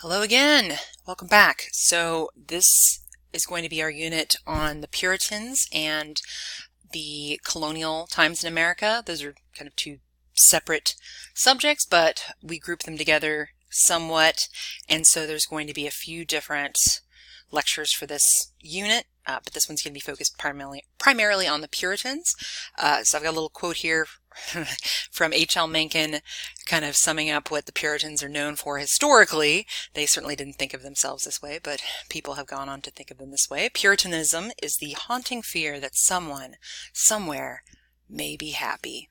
Hello again. Welcome back. So this is going to be our unit on the Puritans and the colonial times in America. Those are kind of two separate subjects, but we group them together somewhat. And so there's going to be a few different lectures for this unit, but this one's going to be focused primarily on the Puritans. So I've got a little quote here from H.L. Mencken, kind of summing up what the Puritans are known for historically. They certainly didn't think of themselves this way, but people have gone on to think of them this way. Puritanism is the haunting fear that someone, somewhere, may be happy.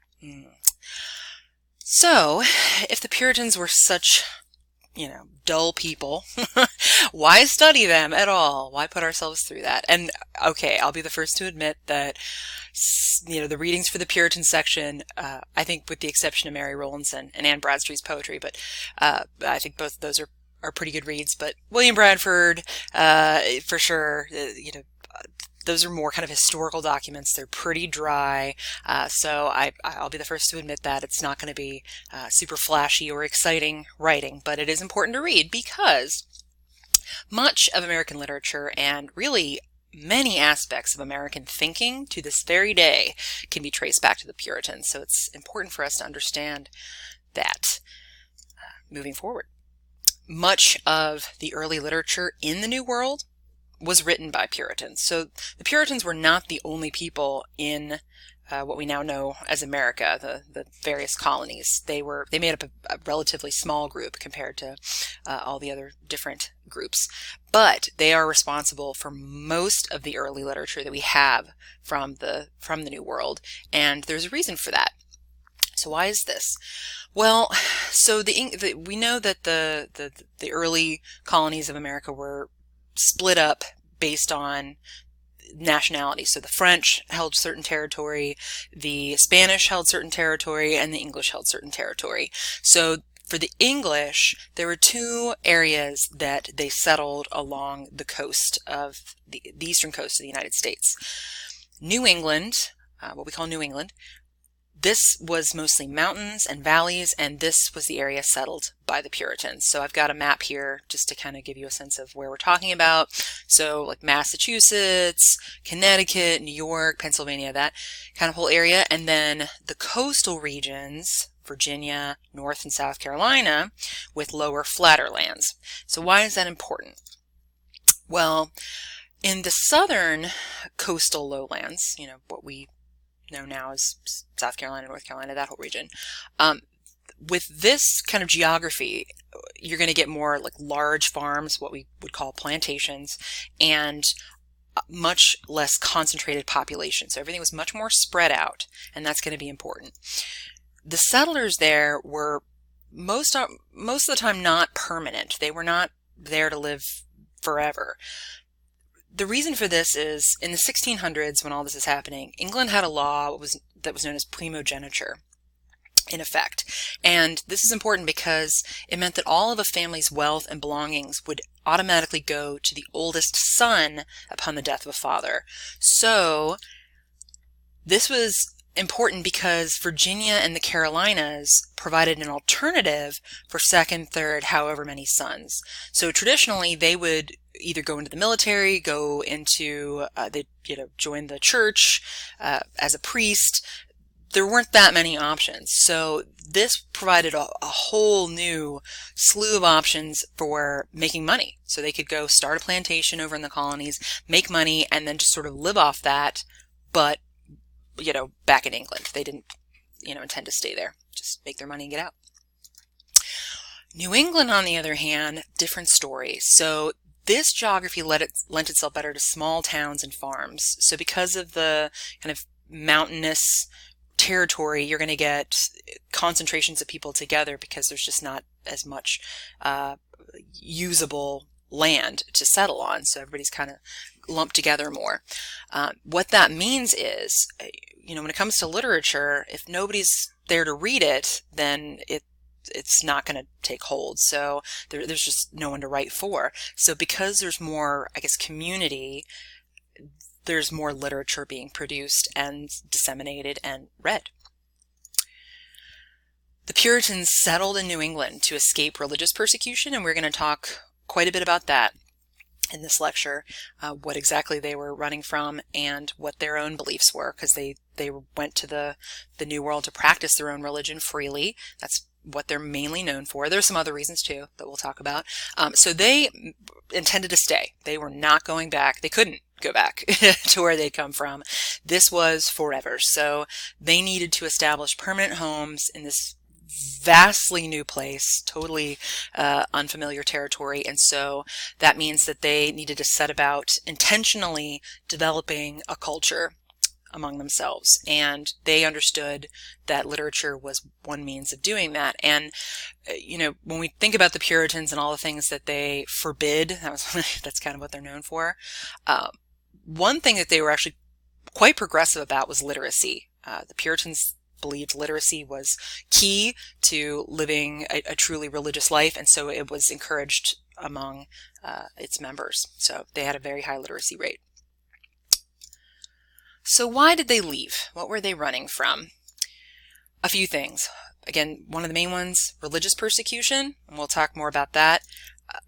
So, if the Puritans were such dull people, why study them at all? Why put ourselves through that? And okay, I'll be the first to admit that, the readings for the Puritan section, I think with the exception of Mary Rowlandson and Anne Bradstreet's poetry, but I think both of those are pretty good reads. But William Bradford, for sure, those are more kind of historical documents. They're pretty dry, so I'll be the first to admit that it's not going to be super flashy or exciting writing, but it is important to read because much of American literature and really many aspects of American thinking to this very day can be traced back to the Puritans, so it's important for us to understand that moving forward. Much of the early literature in the New World was written by Puritans. So the Puritans were not the only people in what we now know as America, the various colonies. They made up a relatively small group compared to all the other different groups. But they are responsible for most of the early literature that we have from the New World, and there's a reason for that. So why is this? Well, so we know that the early colonies of America were split up based on nationality. So the French held certain territory, the Spanish held certain territory, and the English held certain territory. So for the English, there were two areas that they settled along the coast of the eastern coast of the United States. New England, what we call New England, this was mostly mountains and valleys, and this was the area settled by the Puritans. So I've got a map here just to kind of give you a sense of where we're talking about. So like Massachusetts, Connecticut, New York, Pennsylvania, that kind of whole area. And then the coastal regions, Virginia, North and South Carolina, with lower, flatter lands. So why is that important? Well, in the southern coastal lowlands, what we know now as South Carolina, North Carolina, that whole region. With this kind of geography, you're going to get more like large farms, what we would call plantations, and much less concentrated population. So everything was much more spread out, and that's going to be important. The settlers there were most of the time not permanent. They were not there to live forever. The reason for this is in the 1600s, when all this is happening, England had a law that was known as primogeniture in effect. And this is important because it meant that all of a family's wealth and belongings would automatically go to the oldest son upon the death of a father. So this was important because Virginia and the Carolinas provided an alternative for second, third, however many sons. So traditionally, they would either go into the military, go into, join the church as a priest. There weren't that many options. So this provided a whole new slew of options for making money. So they could go start a plantation over in the colonies, make money, and then just sort of live off that, but back in England. They didn't, intend to stay there. Just make their money and get out. New England, on the other hand, different story. So this geography lent itself better to small towns and farms. So because of the kind of mountainous territory, you're going to get concentrations of people together because there's just not as much usable land to settle on. So everybody's kind of lumped together more. What that means is, when it comes to literature, if nobody's there to read it, then it's not going to take hold. So there's just no one to write for. So because there's more, community, there's more literature being produced and disseminated and read. The Puritans settled in New England to escape religious persecution, and we're going to talk quite a bit about that in this lecture, what exactly they were running from and what their own beliefs were, because they went to the New World to practice their own religion freely. That's what they're mainly known for. There's some other reasons too that we'll talk about. So they intended to stay. They were not going back. They couldn't go back to where they'd come from. This was forever. So they needed to establish permanent homes in this vastly new place, totally unfamiliar territory. And so that means that they needed to set about intentionally developing a culture among themselves. And they understood that literature was one means of doing that. And, you know, when we think about the Puritans and all the things that they forbid, that's kind of what they're known for. One thing that they were actually quite progressive about was literacy. The Puritans believed literacy was key to living a truly religious life, and so it was encouraged among its members. So they had a very high literacy rate. So why did they leave? What were they running from? A few things. Again, one of the main ones, religious persecution, and we'll talk more about that.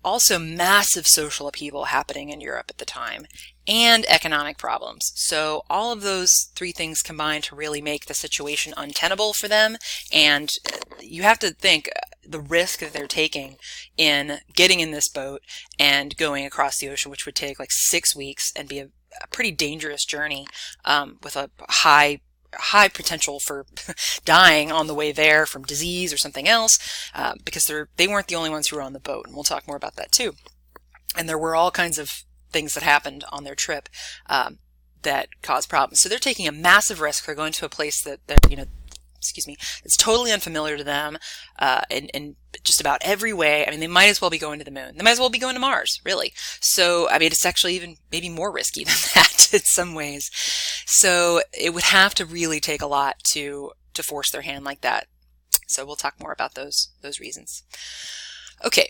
Also, massive social upheaval happening in Europe at the time, and economic problems. So all of those three things combined to really make the situation untenable for them. And you have to think the risk that they're taking in getting in this boat and going across the ocean, which would take like 6 weeks and be a pretty dangerous journey, with a high potential for dying on the way there from disease or something else, because they weren't the only ones who were on the boat, and we'll talk more about that too. And there were all kinds of things that happened on their trip that caused problems. So they're taking a massive risk. They're going to a place that it's totally unfamiliar to them in just about every way. I mean, they might as well be going to the moon. They might as well be going to Mars, really. So, I mean, it's actually even maybe more risky than that in some ways. So it would have to really take a lot to force their hand like that. So we'll talk more about those reasons. Okay,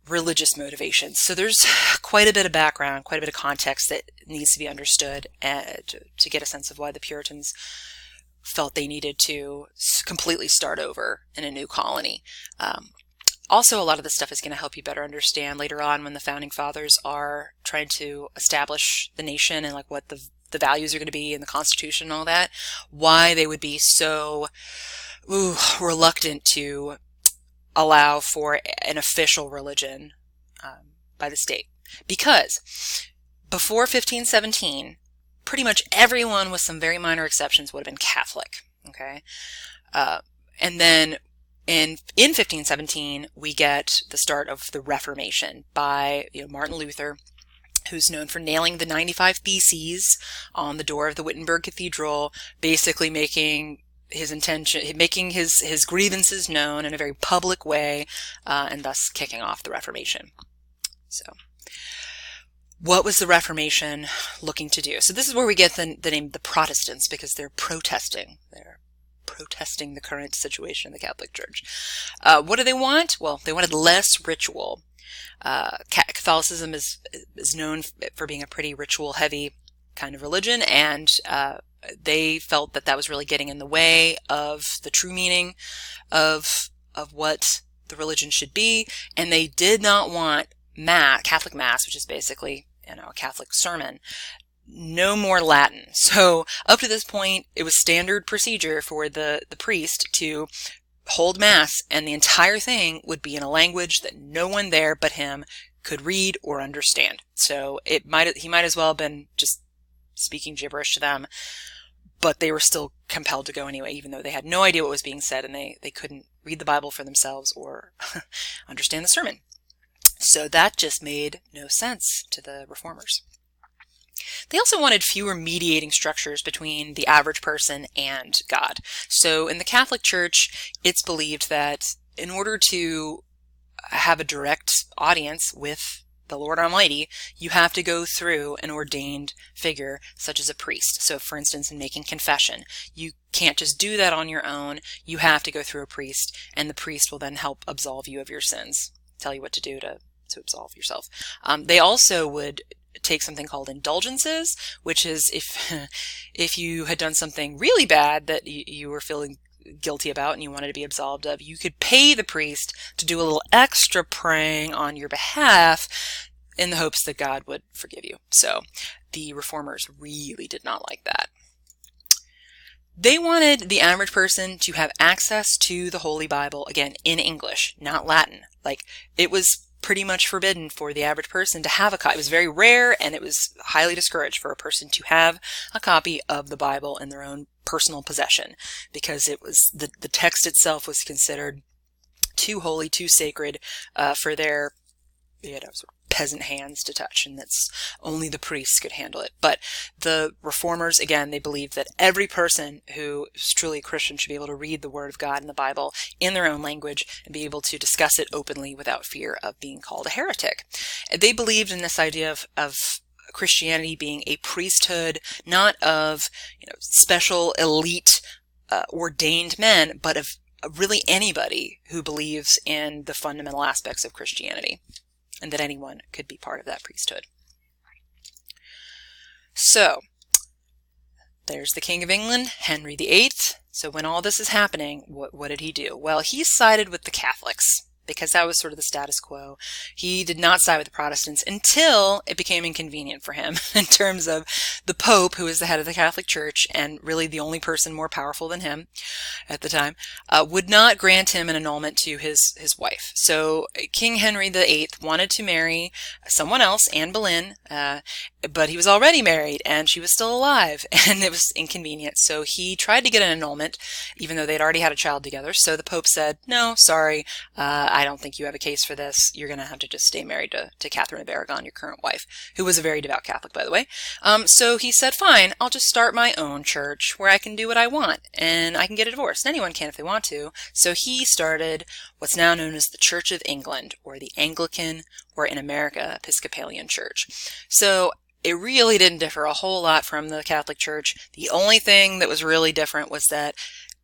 religious motivations. So there's quite a bit of background, quite a bit of context that needs to be understood to get a sense of why the Puritans felt they needed to completely start over in a new colony. Also, a lot of this stuff is going to help you better understand later on when the founding fathers are trying to establish the nation and like what the values are going to be in the Constitution and all that, why they would be so reluctant to allow for an official religion by the state. Because before 1517, pretty much everyone, with some very minor exceptions, would have been Catholic. Okay, and then in 1517 we get the start of the Reformation by Martin Luther, who's known for nailing the 95 Theses on the door of the Wittenberg Cathedral, basically making his grievances known in a very public way, and thus kicking off the Reformation. So, what was the Reformation looking to do? So this is where we get the name the Protestants, because they're protesting. They're protesting the current situation in the Catholic Church. What do they want? Well, they wanted less ritual. Catholicism is known for being a pretty ritual-heavy kind of religion, and they felt that was really getting in the way of the true meaning of what the religion should be, and they did not want Catholic Mass, which is basically a Catholic sermon, no more Latin. So up to this point, it was standard procedure for the priest to hold Mass, and the entire thing would be in a language that no one there but him could read or understand. So he might as well have been just speaking gibberish to them, but they were still compelled to go anyway, even though they had no idea what was being said, and they couldn't read the Bible for themselves or understand the sermon. So that just made no sense to the reformers. They also wanted fewer mediating structures between the average person and God. So in the Catholic Church, it's believed that in order to have a direct audience with the Lord Almighty, you have to go through an ordained figure, such as a priest. So for instance, in making confession, you can't just do that on your own. You have to go through a priest, and the priest will then help absolve you of your sins, tell you what to do to absolve yourself. They also would take something called indulgences, which is if you had done something really bad that you were feeling guilty about and you wanted to be absolved of, you could pay the priest to do a little extra praying on your behalf in the hopes that God would forgive you. So the reformers really did not like that. They wanted the average person to have access to the Holy Bible, again, in English, not Latin. Like, it was pretty much forbidden for the average person to have a copy. It was very rare, and it was highly discouraged for a person to have a copy of the Bible in their own personal possession, because it was the text itself was considered too holy, too sacred for their sort of peasant hands to touch, and that's only the priests could handle it. But the reformers, again, they believed that every person who is truly a Christian should be able to read the Word of God in the Bible in their own language and be able to discuss it openly without fear of being called a heretic. They believed in this idea of Christianity being a priesthood, not of special elite ordained men, but of really anybody who believes in the fundamental aspects of Christianity, and that anyone could be part of that priesthood. So, there's the King of England, Henry VIII. So when all this is happening, what did he do? Well, he sided with the Catholics, because that was sort of the status quo. He did not side with the Protestants until it became inconvenient for him in terms of the Pope, who was the head of the Catholic Church and really the only person more powerful than him at the time, would not grant him an annulment to his wife. So King Henry VIII wanted to marry someone else, Anne Boleyn, but he was already married and she was still alive, and it was inconvenient. So he tried to get an annulment, even though they'd already had a child together. So the Pope said, no, sorry, I don't think you have a case for this. You're going to have to just stay married to Catherine of Aragon, your current wife, who was a very devout Catholic, by the way. So he said, fine, I'll just start my own church where I can do what I want and I can get a divorce. And anyone can if they want to. So he started what's now known as the Church of England, or the Anglican, or in America, Episcopalian Church. So it really didn't differ a whole lot from the Catholic Church. The only thing that was really different was that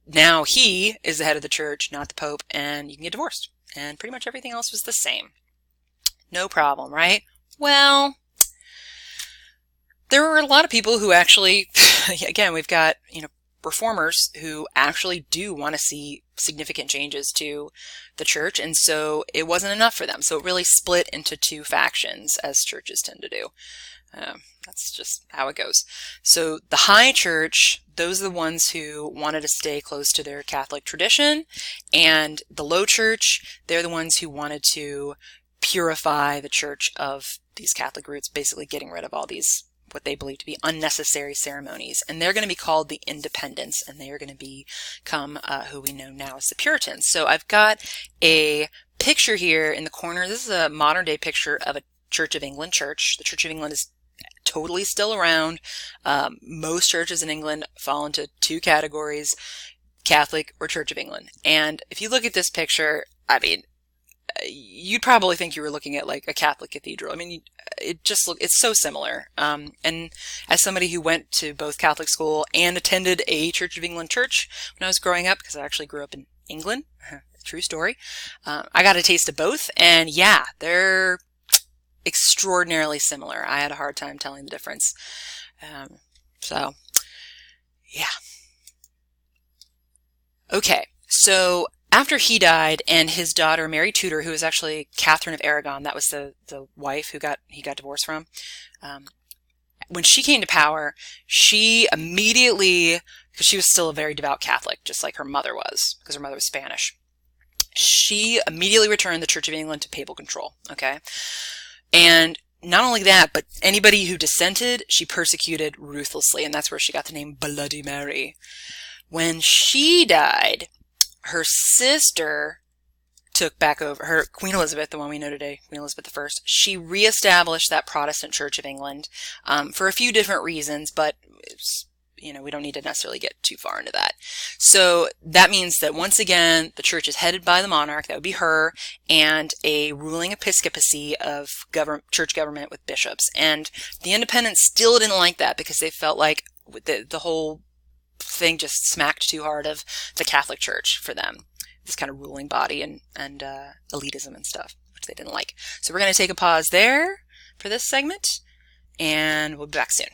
now he is the head of the church, not the Pope, and you can get divorced. And pretty much everything else was the same. No problem, right? Well, there were a lot of people who actually, again, we've got, reformers who actually do want to see significant changes to the church, and so it wasn't enough for them. So it really split into two factions, as churches tend to do. That's just how it goes. So the high church, those are the ones who wanted to stay close to their Catholic tradition, and the low church, they're the ones who wanted to purify the church of these Catholic roots, basically getting rid of all these what they believe to be unnecessary ceremonies. And they're going to be called the Independents, and they are going to become who we know now as the Puritans. So I've got a picture here in the corner. This is a modern day picture of a Church of England church. The Church of England is totally still around. Most churches in England fall into two categories, Catholic or Church of England. And if you look at this picture, I mean, you'd probably think you were looking at like a Catholic cathedral. I mean, it's so similar. And as somebody who went to both Catholic school and attended a Church of England church when I was growing up, because I actually grew up in England, true story, I got a taste of both, and yeah, they're extraordinarily similar. I had a hard time telling the difference. So, yeah. Okay, so after he died, and his daughter Mary Tudor, who was actually Catherine of Aragon, that was the wife who he got divorced from, when she came to power, she immediately, because she was still a very devout Catholic, just like her mother was, because her mother was Spanish, she immediately returned the Church of England to papal control, okay? And not only that, but anybody who dissented, she persecuted ruthlessly, and that's where she got the name Bloody Mary. When she died, her sister took back over, her Queen Elizabeth, the one we know today, Queen Elizabeth I, she reestablished that Protestant Church of England for a few different reasons, but it's, we don't need to necessarily get too far into that. So that means that once again, the church is headed by the monarch, that would be her, and a ruling episcopacy of church government with bishops. And the independents still didn't like that because they felt like the whole thing just smacked too hard of the Catholic Church for them, this kind of ruling body and elitism and stuff, which they didn't like. So we're going to take a pause there for this segment, and we'll be back soon.